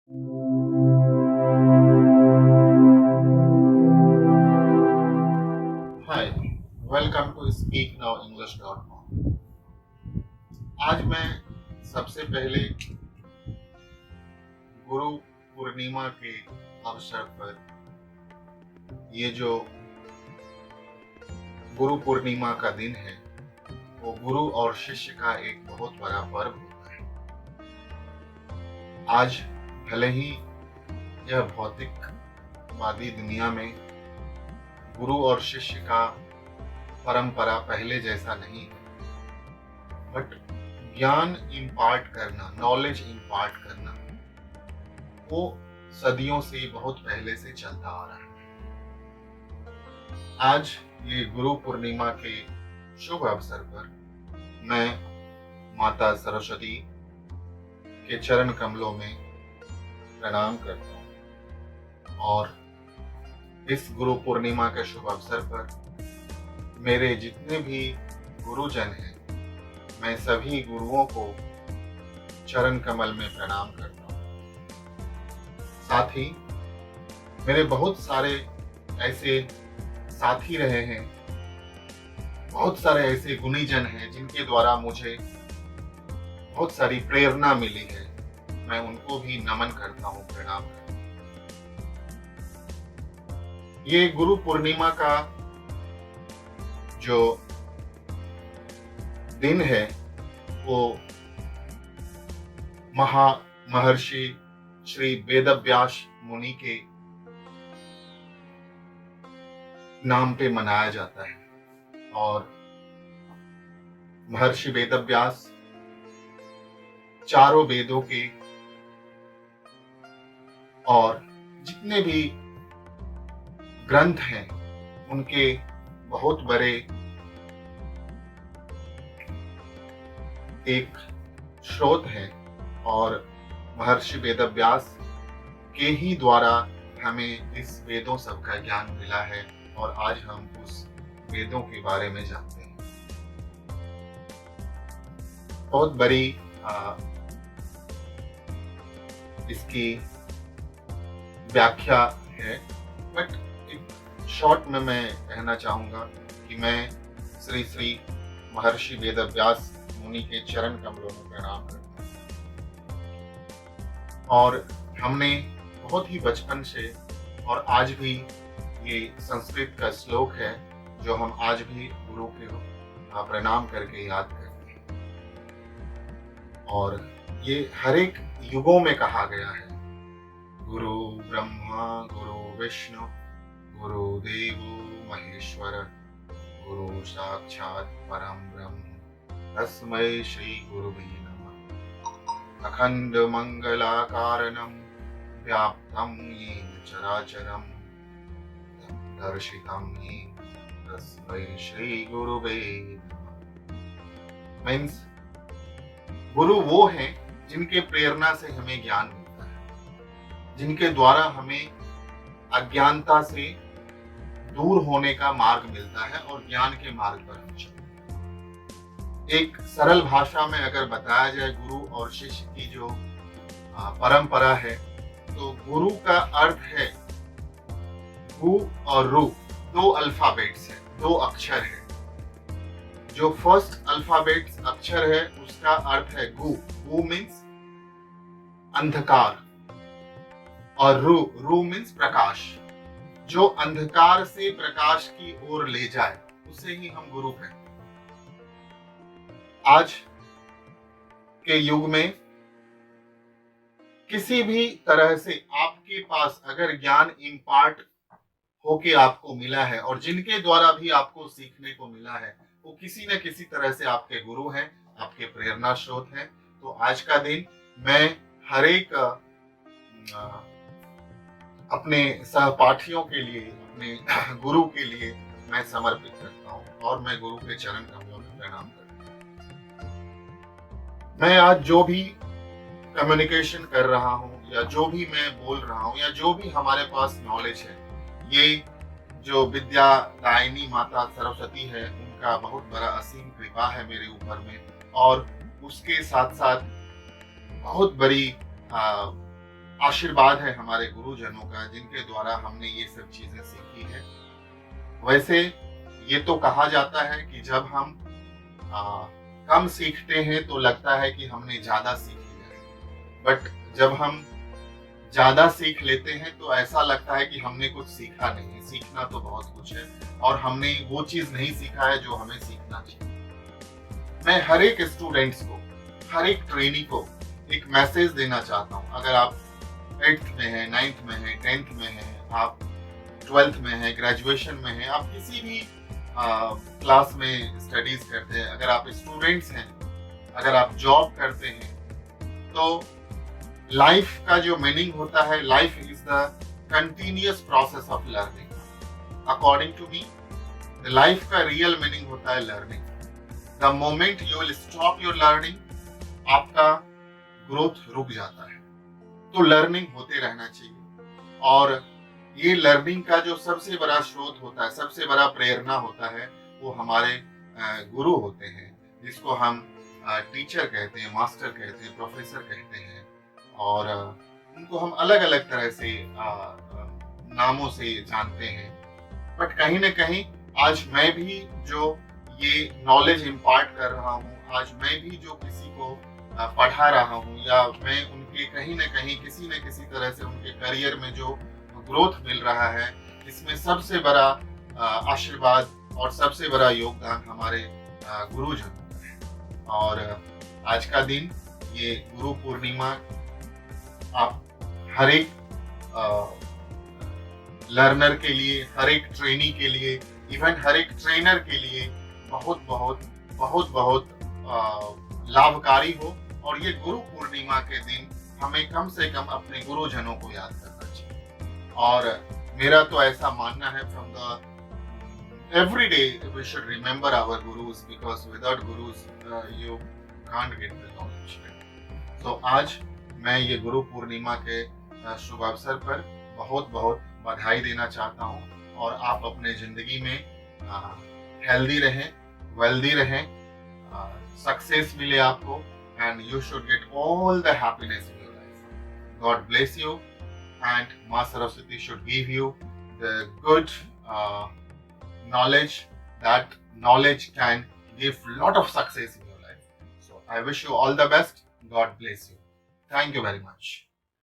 Hi, welcome to speaknowenglish.com। आज मैं सबसे पहले गुरु पूर्णिमा के अवसर पर ये जो गुरु पूर्णिमा का दिन है वो गुरु और शिष्य का एक बहुत बड़ा पर्व होता है। आज भले ही यह भौतिकवादी दुनिया में गुरु और शिष्य का परंपरा पहले जैसा नहीं है, बट ज्ञान इम्पार्ट करना, नॉलेज इम्पार्ट करना वो सदियों से बहुत पहले से चलता आ रहा है। आज ये गुरु पूर्णिमा के शुभ अवसर पर मैं माता सरस्वती के चरण कमलों में प्रणाम करता हूँ और इस गुरु पूर्णिमा के शुभ अवसर पर मेरे जितने भी गुरुजन हैं, मैं सभी गुरुओं को चरण कमल में प्रणाम करता हूँ। साथ ही मेरे बहुत सारे ऐसे साथी रहे हैं, बहुत सारे ऐसे गुणीजन हैं जिनके द्वारा मुझे बहुत सारी प्रेरणा मिली है। मैं उनको भी नमन करता हूँ, प्रणाम करता हूँ। ये गुरु पूर्णिमा का जो दिन है वो महर्षि श्री वेदव्यास मुनि के नाम पे मनाया जाता है और महर्षि वेदव्यास चारों वेदों के और जितने भी ग्रंथ हैं उनके बहुत बड़े एक स्रोत हैं और महर्षि वेदव्यास के ही द्वारा हमें इस वेदों सब का ज्ञान मिला है और आज हम उस वेदों के बारे में जानते हैं। बहुत बड़ी इसकी व्याख्या है, बट एक शॉर्ट में मैं कहना चाहूंगा कि मैं श्री श्री महर्षि वेदव्यास मुनि के चरण कमलों में प्रणाम करता हूँ और हमने बहुत ही बचपन से और आज भी ये संस्कृत का श्लोक है जो हम आज भी गुरु के प्रणाम करके याद करते हैं और ये हर एक युगों में कहा गया है। गुरु ब्रह्मा गुरु विष्णु गुरु देवो महेश्वर गुरु साक्षात परम ब्रह्म तस्मै श्री गुरुवे नमः। अखंड मंगलाकारणं व्याप्तं येन चराचरं दर्शितं येन तस्मै श्री गुरुवे नमः। मीन्स गुरु वो हैं जिनके प्रेरणा से हमें ज्ञान मिलता है, जिनके द्वारा हमें अज्ञानता से दूर होने का मार्ग मिलता है और ज्ञान के मार्ग पर हम चलते हैं। एक सरल भाषा में अगर बताया जाए गुरु और शिष्य की जो परंपरा है, तो गुरु का अर्थ है गु और रु, दो अल्फाबेट्स है, दो अक्षर है। जो फर्स्ट अल्फाबेट अक्षर है उसका अर्थ है गु, गु मीन्स अंधकार और रु मीन्स प्रकाश। जो अंधकार से प्रकाश की ओर ले जाए उसे ही हम गुरु कहते हैं। आज के युग में किसी भी तरह से आपके पास अगर ज्ञान इम्पार्ट होके आपको मिला है और जिनके द्वारा भी आपको सीखने को मिला है वो किसी न किसी तरह से आपके गुरु हैं, आपके प्रेरणा स्रोत हैं। तो आज का दिन मैं हर एक अपने सहपाठियों के लिए, अपने गुरु के लिए मैं समर्पित करता हूँ और मैं गुरु के चरण कमलों में प्रणाम करता हूँ। मैं आज जो भी कम्युनिकेशन कर रहा हूँ या जो भी मैं बोल रहा हूँ या जो भी हमारे पास नॉलेज है, ये जो विद्या दायिनी माता सरस्वती है उनका बहुत बड़ा असीम कृपा है मेरे ऊपर में, और उसके साथ साथ बहुत बड़ी आशीर्वाद है हमारे गुरुजनों का, जिनके द्वारा हमने ये सब चीजें सीखी है। वैसे ये तो कहा जाता है कि जब हम कम सीखते हैं तो लगता है कि हमने ज्यादा सीख लिया है, बट जब हम ज्यादा सीख लेते हैं तो ऐसा लगता है कि हमने कुछ सीखा नहीं है। सीखना तो बहुत कुछ है और हमने वो चीज नहीं सीखा है जो हमें सीखना चाहिए। मैं हर एक स्टूडेंट्स को, हर एक ट्रेनी को एक मैसेज देना चाहता हूँ। अगर आप 8th में है, 9th में है, 10th में है, आप 12th में है, ग्रेजुएशन में है, आप किसी भी क्लास में स्टडीज करते हैं, अगर आप स्टूडेंट्स हैं, अगर आप जॉब करते हैं, तो लाइफ का जो मीनिंग होता है, life is the continuous process of learning. According to me, life का रियल मीनिंग होता है learning. The moment you will stop your learning, आपका ग्रोथ रुक जाता है। तो लर्निंग होते रहना चाहिए, और ये लर्निंग का जो सबसे बड़ा स्रोत होता है, सबसे बड़ा प्रेरणा होता है, वो हमारे गुरु होते हैं, जिसको हम टीचर कहते हैं, मास्टर कहते हैं, प्रोफेसर कहते हैं, और उनको हम अलग अलग तरह से नामों से जानते हैं। बट कहीं ना कहीं आज मैं भी जो ये नॉलेज इम्पार्ट कर रहा हूँ, आज मैं भी जो किसी को पढ़ा रहा हूँ, या मैं उनके कहीं ना कहीं किसी न किसी तरह से उनके करियर में जो ग्रोथ मिल रहा है, इसमें सबसे बड़ा आशीर्वाद और सबसे बड़ा योगदान हमारे गुरुजनों का है। और आज का दिन, ये गुरु पूर्णिमा, आप हर एक लर्नर के लिए, हर एक ट्रेनी के लिए, इवन हर एक ट्रेनर के लिए बहुत बहुत बहुत बहुत लाभकारी हो। और ये गुरु पूर्णिमा के दिन हमें कम से कम अपने गुरुजनों को याद करना चाहिए। और मेरा तो ऐसा मानना है, from the every day we should remember our gurus, because without gurus you can't get the knowledge. तो आज मैं ये गुरु पूर्णिमा के शुभ अवसर पर बहुत बहुत बधाई देना चाहता हूँ, और आप अपने जिंदगी में हेल्दी रहें, वेल्दी रहें, सक्सेस मिले आपको, and you should get all the happiness in your life. God bless you, and Ma Saraswati should give you the good knowledge. That knowledge can give lot of success in your life. So I wish you all the best. God bless you. Thank you very much.